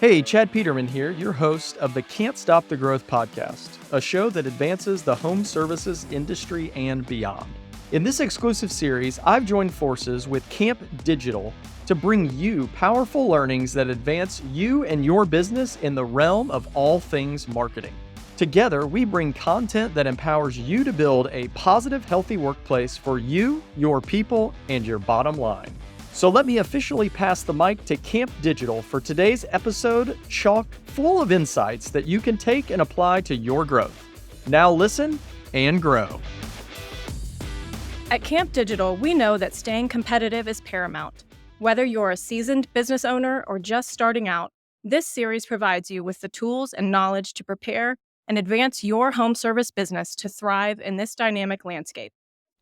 Hey, Chad Peterman here, your host of the Can't Stop the Growth podcast, a show that advances the home services industry and beyond. In this exclusive series, I've joined forces with Camp Digital to bring you powerful learnings that advance you and your business in the realm of all things marketing. Together, we bring content that empowers you to build a positive, healthy workplace for you, your people, and your bottom line. So let me officially pass the mic to Camp Digital for today's episode, chock full of insights that you can take and apply to your growth. Now listen and grow. At Camp Digital, we know that staying competitive is paramount. Whether you're a seasoned business owner or just starting out, this series provides you with the tools and knowledge to prepare and advance your home service business to thrive in this dynamic landscape.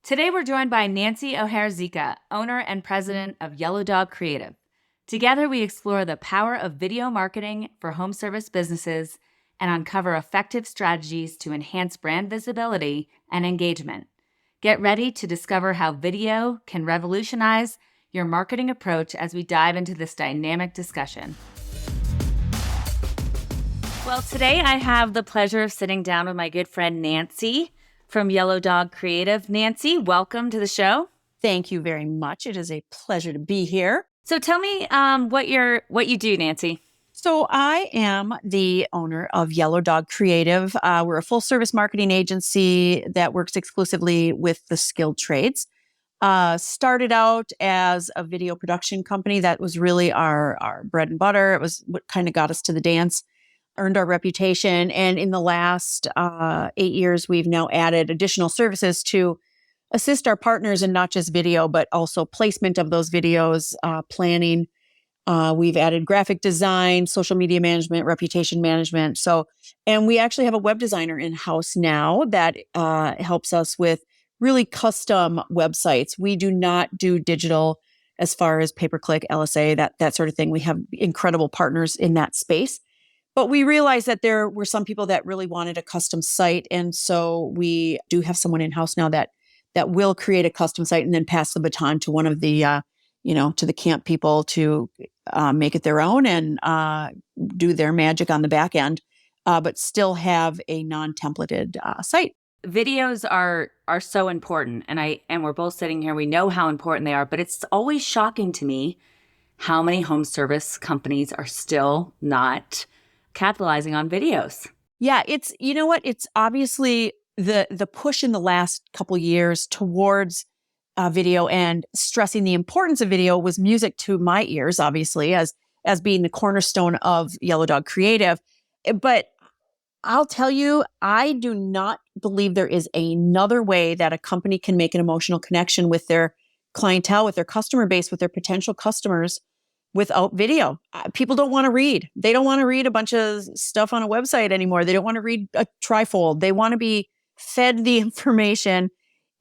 Today, we're joined by Nancy O'Hare Zika, owner and president of Yellow Dog Creative. Together, we explore the power of video marketing for home service businesses and uncover effective strategies to enhance brand visibility and engagement. Get ready to discover how video can revolutionize your marketing approach as we dive into this dynamic discussion. Well, today I have the pleasure of sitting down with my good friend Nancy from Yellow Dog Creative. Nancy, welcome to the show. Thank you very much. It is a pleasure to be here. So tell me what you do, Nancy. So I am the owner of Yellow Dog Creative. We're a full-service marketing agency that works exclusively with the skilled trades. Started out as a video production company. That was really our bread and butter. It was what kind of got us to the dance. Earned our reputation. And in the last 8 years, we've now added additional services to assist our partners in not just video, but also placement of those videos, planning. We've added graphic design, social media management, reputation management. And we actually have a web designer in-house now that helps us with really custom websites. We do not do digital as far as pay-per-click, LSA, that sort of thing. We have incredible partners in that space. But we realized that there were some people that really wanted a custom site. And so we do have someone in-house now that will create a custom site and then pass the baton to one of the, to the camp people to make it their own and do their magic on the back end, but still have a non-templated site. Videos are so important. And we're both sitting here. We know how important they are, but it's always shocking to me how many home service companies are still not capitalizing on videos. Yeah, it's obviously the push in the last couple years towards video and stressing the importance of video was music to my ears, obviously, as being the cornerstone of Yellow Dog Creative. But I'll tell you, I do not believe there is another way that a company can make an emotional connection with their clientele, with their customer base, with their potential customers without video. People don't want to read. They don't want to read a bunch of stuff on a website anymore. They don't want to read a trifold. They want to be fed the information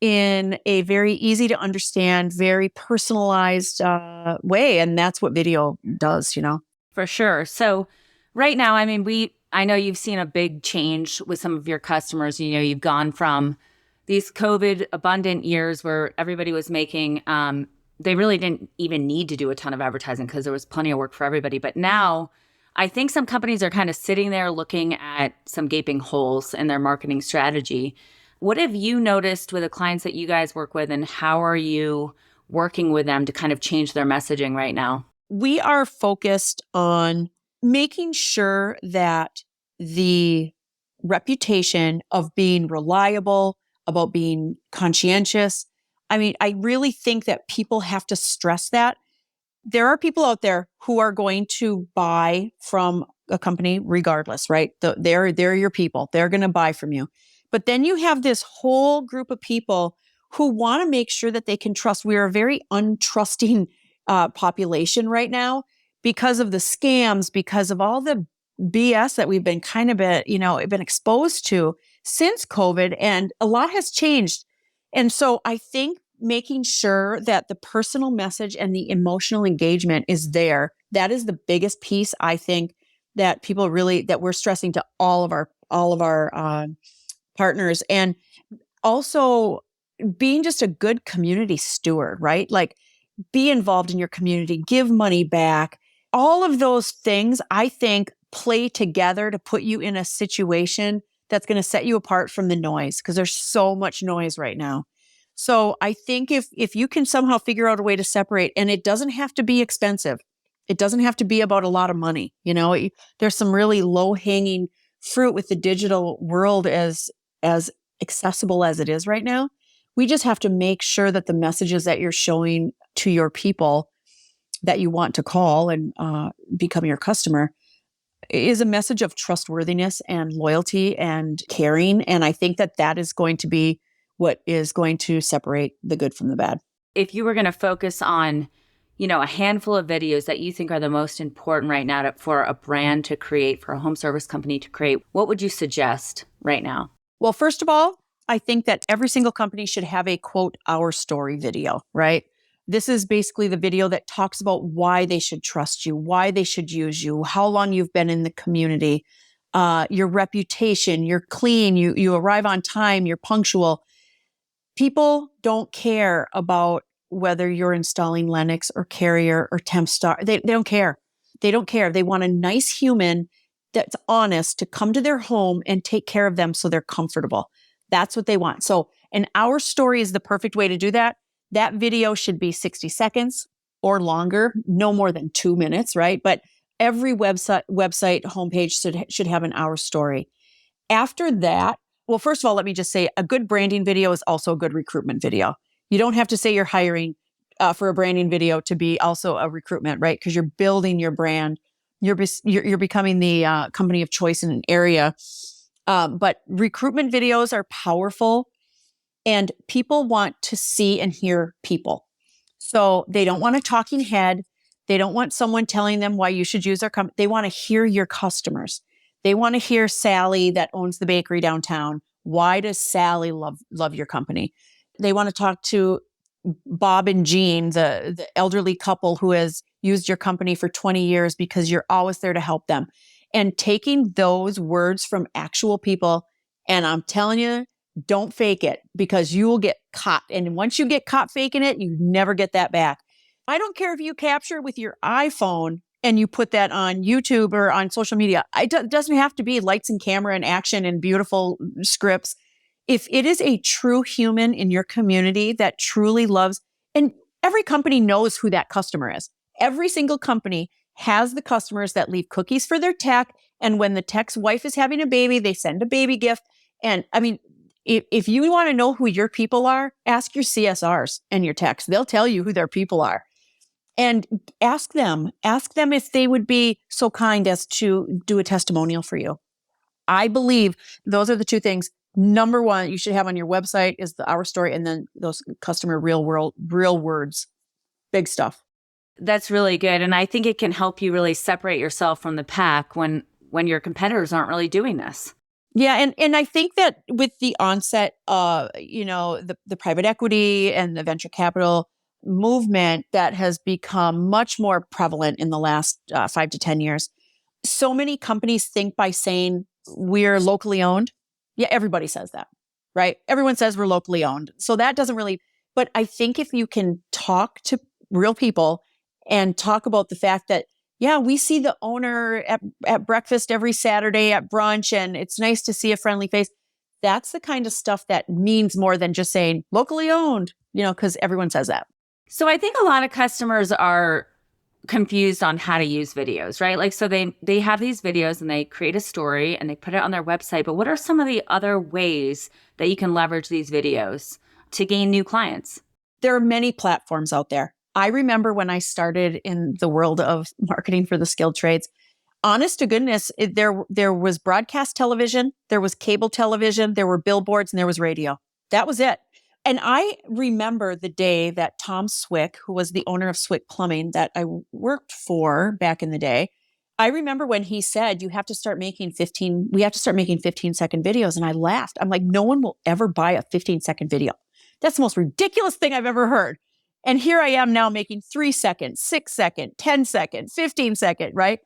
in a very easy to understand, very personalized way. And that's what video does, For sure. So right now, I know you've seen a big change with some of your customers. You've gone from these COVID abundant years where everybody was making, they really didn't even need to do a ton of advertising because there was plenty of work for everybody. But now I think some companies are kind of sitting there looking at some gaping holes in their marketing strategy. What have you noticed with the clients that you guys work with, and how are you working with them to kind of change their messaging right now? We are focused on making sure that the reputation of being reliable, about being conscientious, I really think that people have to stress that. There are people out there who are going to buy from a company regardless, right? They're your people. They're going to buy from you. But then you have this whole group of people who want to make sure that they can trust. We are a very untrusting population right now because of the scams, because of all the BS that we've been been exposed to since COVID, and a lot has changed. And so I think making sure that the personal message and the emotional engagement is there, that is the biggest piece, I think, that we're stressing to all of our partners. And also being just a good community steward, right? Like, be involved in your community, give money back, all of those things, I think, play together to put you in a situation that's going to set you apart from the noise, because there's so much noise right now. So I think if you can somehow figure out a way to separate, and it doesn't have to be expensive. It doesn't have to be about a lot of money. There's some really low-hanging fruit with the digital world as accessible as it is right now. We just have to make sure that the messages that you're showing to your people that you want to call and become your customer is a message of trustworthiness and loyalty and caring. And I think that is going to be what is going to separate the good from the bad. If you were going to focus on, a handful of videos that you think are the most important right now for a brand to create, for a home service company to create, what would you suggest right now? Well, first of all, I think that every single company should have a quote, our story video, right? This is basically the video that talks about why they should trust you, why they should use you, how long you've been in the community, your reputation, you're clean, you arrive on time, you're punctual. People don't care about whether you're installing Lennox or Carrier or Tempstar. They don't care. They don't care. They want a nice human that's honest to come to their home and take care of them so they're comfortable. That's what they want. So an hour story is the perfect way to do that. That video should be 60 seconds or longer, no more than 2 minutes, right? But every website homepage should have an hour story. After that, well, first of all, let me just say a good branding video is also a good recruitment video. You don't have to say you're hiring for a branding video to be also a recruitment, right? Because you're building your brand. You're becoming the company of choice in an area. But recruitment videos are powerful, and people want to see and hear people. So they don't want a talking head. They don't want someone telling them why you should use their company. They want to hear your customers. They want to hear Sally that owns the bakery downtown. Why does Sally love your company? They want to talk to Bob and Jean, the elderly couple who has used your company for 20 years because you're always there to help them. And taking those words from actual people, and I'm telling you, don't fake it, because you will get caught. And once you get caught faking it, you never get that back. I don't care if you capture it with your iPhone and you put that on YouTube or on social media. It doesn't have to be lights and camera and action and beautiful scripts. If it is a true human in your community that truly loves, and every company knows who that customer is. Every single company has the customers that leave cookies for their tech. And when the tech's wife is having a baby, they send a baby gift. And I mean, if you want to know who your people are, ask your CSRs and your techs. They'll tell you who their people are. And ask them if they would be so kind as to do a testimonial for you. I believe those are the two things. Number one, you should have on your website is the our story, and then those customer real words, big stuff. That's really good. And I think it can help you really separate yourself from the pack when your competitors aren't really doing this. Yeah. And I think that with the onset, the private equity and the venture capital movement that has become much more prevalent in the last 5 to 10 years, so many companies think by saying we're locally owned. Yeah, everybody says that, right? Everyone says we're locally owned. So that doesn't really, but I think if you can talk to real people and talk about the fact that, yeah, we see the owner at breakfast every Saturday at brunch, and it's nice to see a friendly face. That's the kind of stuff that means more than just saying locally owned, because everyone says that. So I think a lot of customers are confused on how to use videos, right? Like, so they have these videos and they create a story and they put it on their website. But what are some of the other ways that you can leverage these videos to gain new clients? There are many platforms out there. I remember when I started in the world of marketing for the skilled trades, honest to goodness, there was broadcast television, there was cable television, there were billboards, and there was radio. That was it. And I remember the day that Tom Swick, who was the owner of Swick Plumbing that I worked for back in the day, I remember when he said, we have to start making 15-second videos. And I laughed. I'm like, no one will ever buy a 15-second video. That's the most ridiculous thing I've ever heard. And here I am now making 3-second, 6-second, 10-second, 15-second, right?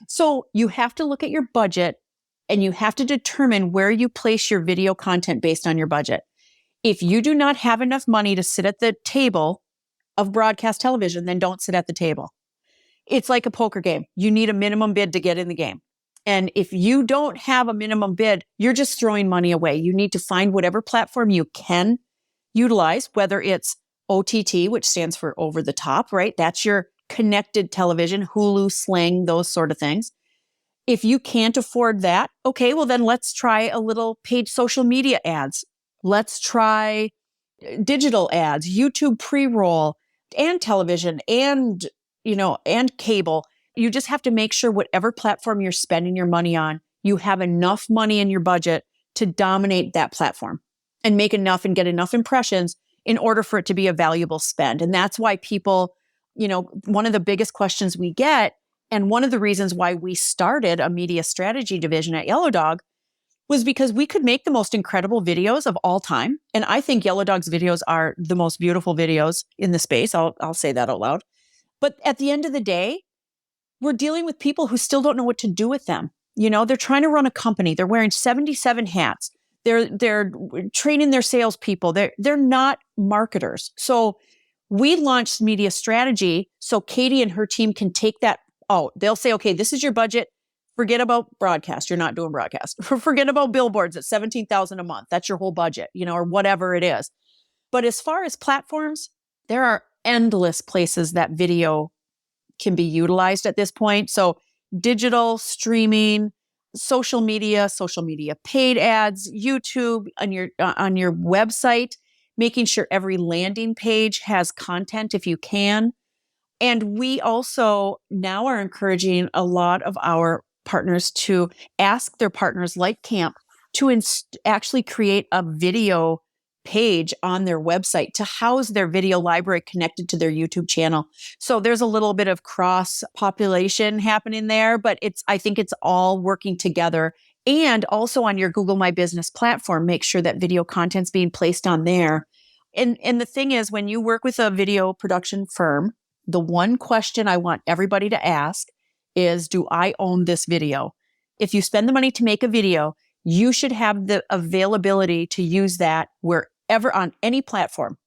So you have to look at your budget and you have to determine where you place your video content based on your budget. If you do not have enough money to sit at the table of broadcast television, then don't sit at the table. It's like a poker game. You need a minimum bid to get in the game. And if you don't have a minimum bid, you're just throwing money away. You need to find whatever platform you can utilize, whether it's OTT, which stands for over the top, right? That's your connected television, Hulu, Sling, those sort of things. If you can't afford that, okay, well then let's try a little paid social media ads. Let's try digital ads, YouTube pre-roll, and television, and and cable. You just have to make sure whatever platform you're spending your money on, you have enough money in your budget to dominate that platform and make enough and get enough impressions in order for it to be a valuable spend. And that's why people, one of the biggest questions we get, and one of the reasons why we started a media strategy division at Yellow Dog, was because we could make the most incredible videos of all time. And I think Yellow Dog's videos are the most beautiful videos in the space. I'll say that out loud. But at the end of the day, we're dealing with people who still don't know what to do with them. They're trying to run a company. They're wearing 77 hats. They're training their salespeople. They're not marketers. So we launched media strategy so Katie and her team can take that out. They'll say, okay, this is your budget. Forget about broadcast. You're not doing broadcast. Forget about billboards at $17,000 a month. That's your whole budget, or whatever it is. But as far as platforms, there are endless places that video can be utilized at this point. So digital, streaming, social media paid ads, YouTube, on your website, making sure every landing page has content if you can. And we also now are encouraging a lot of our partners to ask their partners like Camp to actually create a video page on their website to house their video library connected to their YouTube channel. So there's a little bit of cross population happening there, but I think it's all working together. And also on your Google My Business platform, make sure that video content's being placed on there. And the thing is, when you work with a video production firm, the one question I want everybody to ask is, do I own this video? If you spend the money to make a video, you should have the availability to use that wherever on any platform.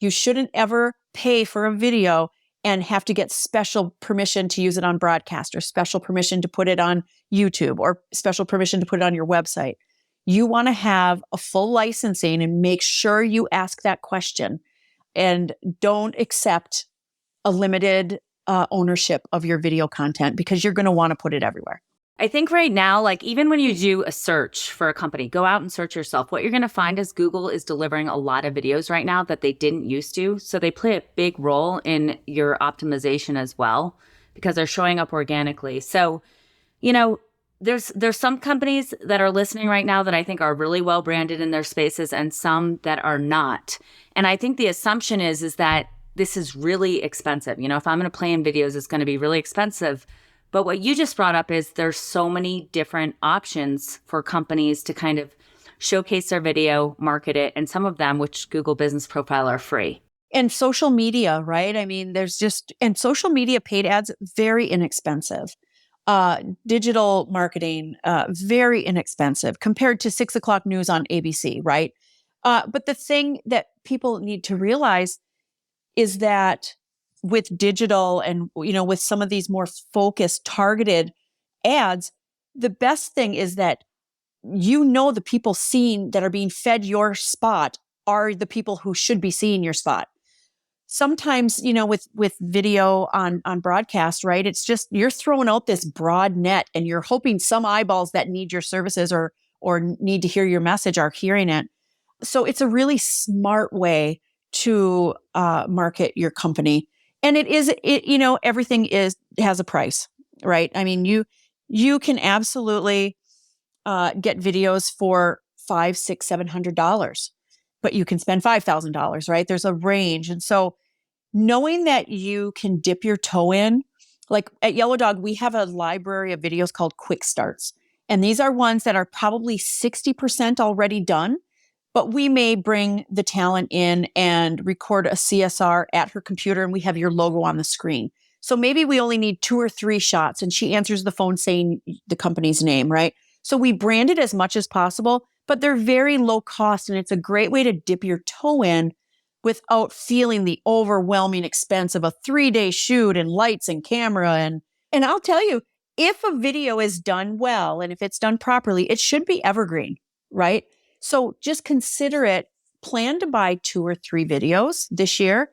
You shouldn't ever pay for a video and have to get special permission to use it on broadcast, or special permission to put it on YouTube, or special permission to put it on your website. You want to have a full licensing, and make sure you ask that question, and don't accept a limited ownership of your video content, because you're going to want to put it everywhere. I think right now, like even when you do a search for a company, go out and search yourself. What you're going to find is Google is delivering a lot of videos right now that they didn't used to. So they play a big role in your optimization as well, because they're showing up organically. So, there's some companies that are listening right now that I think are really well branded in their spaces, and some that are not. And I think the assumption is that this is really expensive. If I'm going to play in videos, it's going to be really expensive. But what you just brought up is there's so many different options for companies to kind of showcase their video, market it, and some of them, which Google Business Profile, are free. And social media, right? I mean, and social media paid ads, very inexpensive. Digital marketing, very inexpensive compared to 6 o'clock news on ABC, right? But the thing that people need to realize is that with digital and, with some of these more focused, targeted ads, the best thing is that, the people that are being fed your spot are the people who should be seeing your spot. Sometimes, with video on broadcast, right? It's just, you're throwing out this broad net, and you're hoping some eyeballs that need your services or need to hear your message are hearing it. So it's a really smart way to market your company. And everything has a price, right? I mean, you can absolutely get videos for $500, $600, $700, but you can spend $5,000, right? There's a range. And so knowing that you can dip your toe in, like at Yellow Dog, we have a library of videos called Quick Starts. And these are ones that are probably 60% already done. But we may bring the talent in and record a CSR at her computer, and we have your logo on the screen. So maybe we only need 2 or 3 shots, and she answers the phone saying the company's name, right? So we brand it as much as possible, but they're very low cost, and it's a great way to dip your toe in without feeling the overwhelming expense of a 3-day shoot and lights and camera. And I'll tell you, if a video is done well and if it's done properly, it should be evergreen, right? So just consider it. Plan to buy 2 or 3 videos this year.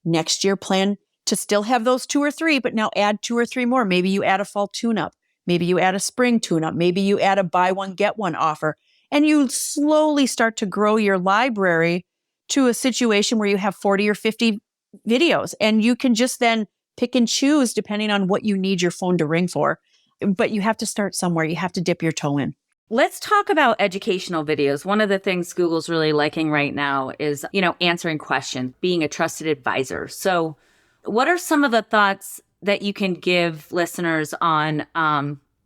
Next year, plan to still have those 2 or 3, but now add 2 or 3 more. Maybe you add a fall tune-up. Maybe you add a spring tune-up. Maybe you add a buy one, get one offer. And you slowly start to grow your library to a situation where you have 40 or 50 videos. And you can just then pick and choose depending on what you need your phone to ring for. But you have to start somewhere. You have to dip your toe in. Let's talk about educational videos. One of the things Google's really liking right now is, answering questions, being a trusted advisor. So what are some of the thoughts that you can give listeners on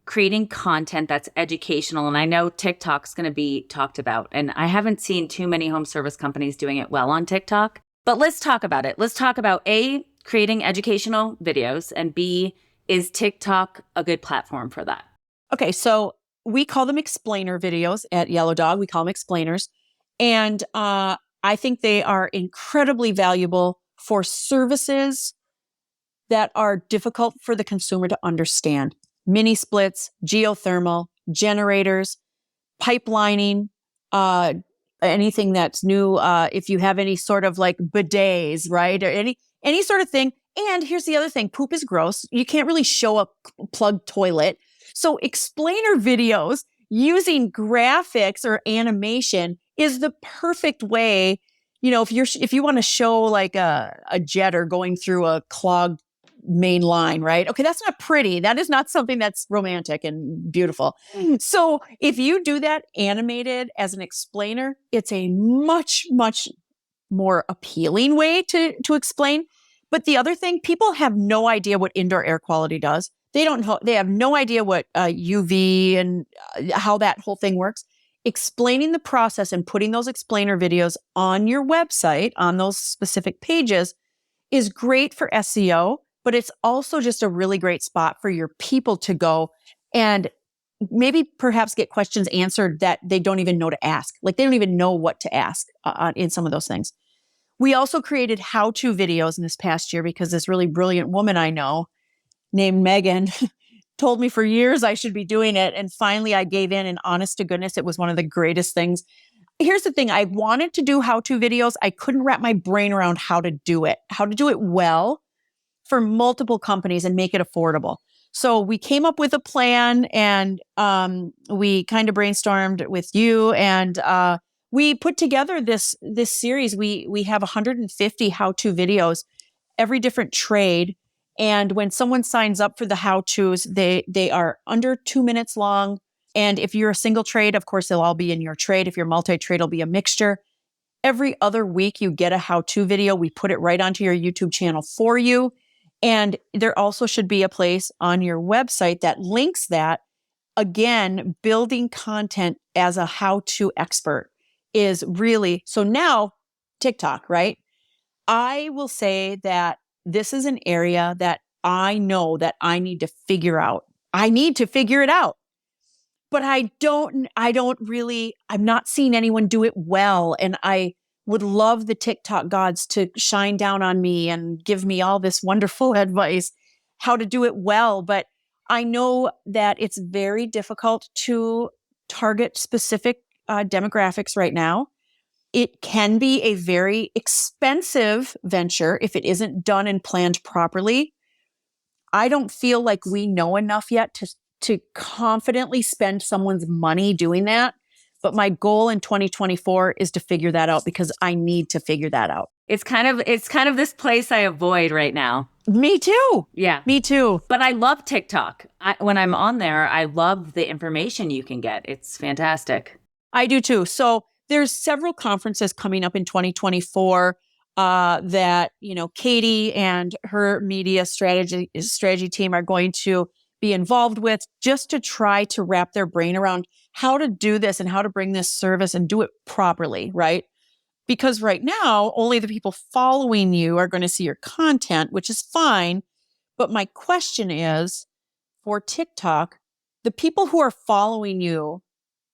creating content that's educational? And I know TikTok's going to be talked about, and I haven't seen too many home service companies doing it well on TikTok, but let's talk about it. Let's talk about A, creating educational videos, and B, is TikTok a good platform for that? Okay, so we call them explainer videos at Yellow Dog. We call them explainers. And I think they are incredibly valuable for services that are difficult for the consumer to understand. Mini splits, geothermal, generators, pipelining, anything that's new. If you have any sort of like bidets, right? Or any sort of thing. And here's the other thing. Poop is gross. You can't really show a plugged toilet. So explainer videos using graphics or animation is the perfect way. If you want to show like a jetter going through a clogged main line, right? Okay, that's not pretty. That is not something that's romantic and beautiful. So if you do that animated as an explainer, it's a much, much more appealing way to explain. But the other thing, people have no idea what indoor air quality does. They have no idea what UV and how that whole thing works. Explaining the process and putting those explainer videos on your website, on those specific pages, is great for SEO, but it's also just a really great spot for your people to go and maybe perhaps get questions answered that they don't even know to ask. Like they don't even know what to ask in some of those things. We also created how-to videos in this past year because this really brilliant woman I know named Megan told me for years I should be doing it. And finally I gave in, and honest to goodness, it was one of the greatest things. Here's the thing. I wanted to do how-to videos. I couldn't wrap my brain around how to do it well for multiple companies and make it affordable. So we came up with a plan, and we kind of brainstormed with you, and we put together this series. We have 150 how-to videos, every different trade. And when someone signs up for the how-tos, they are under 2 minutes long. And if you're a single trade, of course, they'll all be in your trade. If you're multi-trade, it'll be a mixture. Every other week, you get a how-to video. We put it right onto your YouTube channel for you. And there also should be a place on your website that links that. Again, building content as a how-to expert is really, so now TikTok, right? I will say that this is an area that I know that I need to figure out. I need to figure it out. But I'm not seeing anyone do it well. And I would love the TikTok gods to shine down on me and give me all this wonderful advice, how to do it well. But I know that it's very difficult to target specific demographics right now. It can be a very expensive venture if it isn't done and planned properly. I don't feel like we know enough yet to confidently spend someone's money doing that. But my goal in 2024 is to figure that out because I need to figure that out. It's kind of this place I avoid right now. Me too. Yeah. Me too. But I love TikTok. When I'm on there, I love the information you can get. It's fantastic. I do too. So there's several conferences coming up in 2024 that, Katie and her media strategy team are going to be involved with, just to try to wrap their brain around how to do this and how to bring this service and do it properly, right? Because right now, only the people following you are going to see your content, which is fine. But my question is, for TikTok, the people who are following you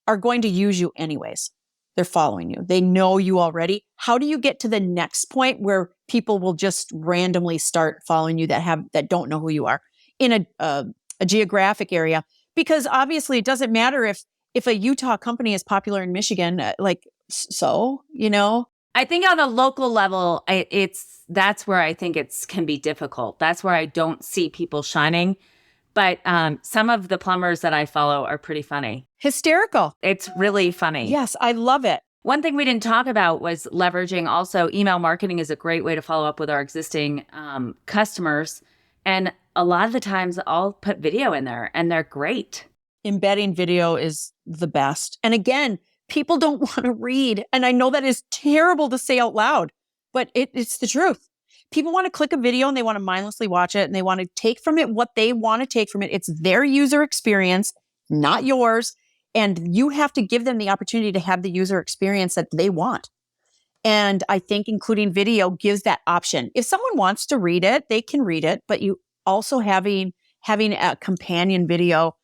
are going to use you anyways. they're following you. They know you already. How do you get to the next point where people will just randomly start following you that don't know who you are in a geographic area? Because obviously it doesn't matter if a Utah company is popular in Michigan, I think on a local level, that's where I think can be difficult. That's where I don't see people shining. But some of the plumbers that I follow are pretty funny. Hysterical. It's really funny. Yes, I love it. One thing we didn't talk about was leveraging also email marketing is a great way to follow up with our existing customers. And a lot of the times I'll put video in there and they're great. Embedding video is the best. And again, people don't want to read. And I know that is terrible to say out loud, but it's the truth. People want to click a video and they want to mindlessly watch it and they want to take from it what they want to take from it. It's their user experience, not yours. And you have to give them the opportunity to have the user experience that they want. And I think including video gives that option. If someone wants to read it, they can read it, but you also having a companion video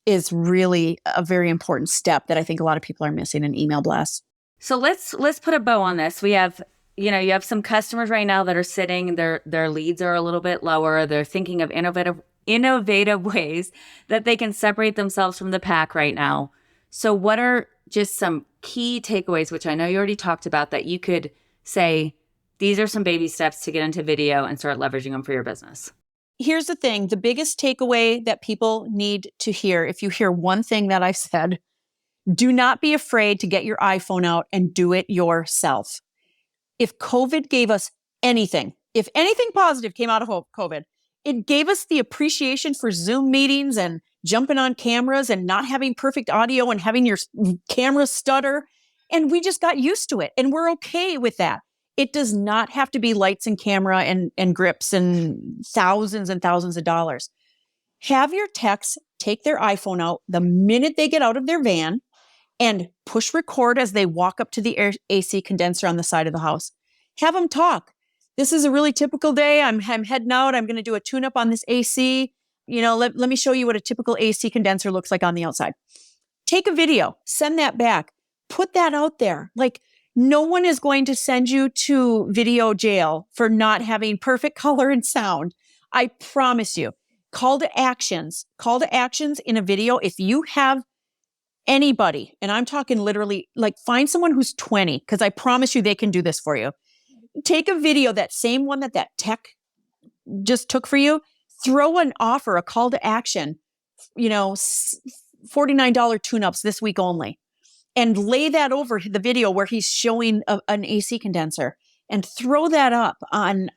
is really a very important step that I think a lot of people are missing in email blasts. So let's put a bow on this. We have, you have some customers right now that are sitting, their leads are a little bit lower. They're thinking of innovative ways that they can separate themselves from the pack right now. So what are just some key takeaways, which I know you already talked about, that you could say, these are some baby steps to get into video and start leveraging them for your business? Here's the thing. The biggest takeaway that people need to hear, if you hear one thing that I've said, do not be afraid to get your iPhone out and do it yourself. If COVID gave us anything, if anything positive came out of COVID, it gave us the appreciation for Zoom meetings and jumping on cameras and not having perfect audio and having your camera stutter. And we just got used to it. And we're okay with that. It does not have to be lights and camera and grips and thousands of dollars. Have your techs take their iPhone out the minute they get out of their van and push record as they walk up to the AC condenser on the side of the house. Have them talk. This is a really typical day. I'm heading out. I'm going to do a tune-up on this AC. Let me show you what a typical AC condenser looks like on the outside. Take a video. Send that back. Put that out there. No one is going to send you to video jail for not having perfect color and sound. I promise you. Call to actions in a video. If you have anybody, and I'm talking literally, find someone who's 20, because I promise you they can do this for you. Take a video, that same one that tech just took for you, throw an offer, a call to action, $49 tune-ups this week only. And lay that over the video where he's showing an AC condenser, and throw that up on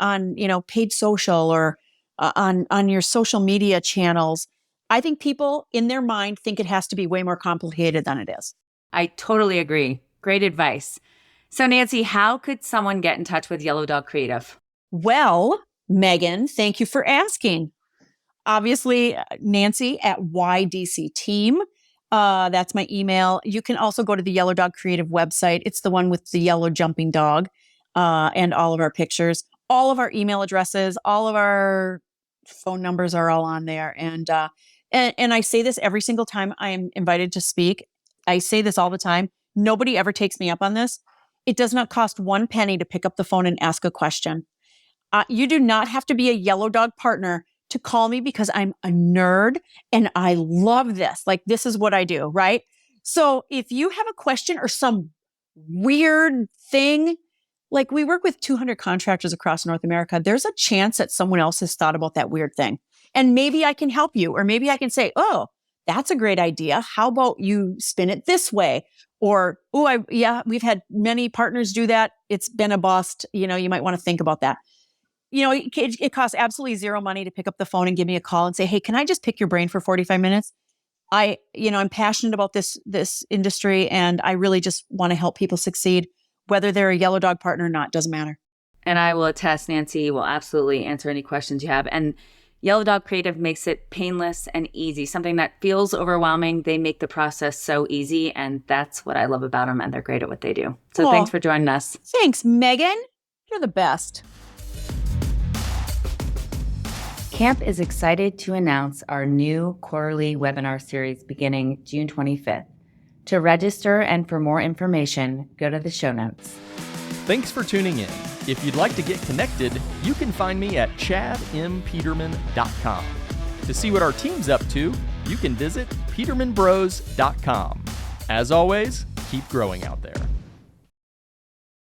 paid social or on your social media channels. I think people in their mind think it has to be way more complicated than it is. I totally agree. Great advice. So Nancy, how could someone get in touch with Yellow Dog Creative? Well, Megan, thank you for asking. Obviously, Nancy at YDC Team. That's my email. You can also go to the Yellow Dog Creative website. It's the one with the yellow jumping dog, and all of our pictures, all of our email addresses, all of our phone numbers are all on there. And I say this every single time I am invited to speak. I say this all the time. Nobody ever takes me up on this. It does not cost one penny to pick up the phone and ask a question. You do not have to be a Yellow Dog partner to call me, because I'm a nerd and I love this. This is what I do, right? So if you have a question or some weird thing, we work with 200 contractors across North America, there's a chance that someone else has thought about that weird thing. And maybe I can help you, or maybe I can say, oh, that's a great idea. How about you spin it this way? Or, we've had many partners do that. It's been a bust. You might want to think about that. It costs absolutely zero money to pick up the phone and give me a call and say, hey, can I just pick your brain for 45 minutes? I'm passionate about this industry, and I really just want to help people succeed. Whether they're a Yellow Dog partner or not, doesn't matter. And I will attest, Nancy will absolutely answer any questions you have. And Yellow Dog Creative makes it painless and easy. Something that feels overwhelming, they make the process so easy. And that's what I love about them. And they're great at what they do. So Thanks for joining us. Thanks, Megan. You're the best. Camp is excited to announce our new quarterly webinar series beginning June 25th. To register and for more information, go to the show notes. Thanks for tuning in. If you'd like to get connected, you can find me at chadmpeterman.com. To see what our team's up to, you can visit petermanbros.com. As always, keep growing out there.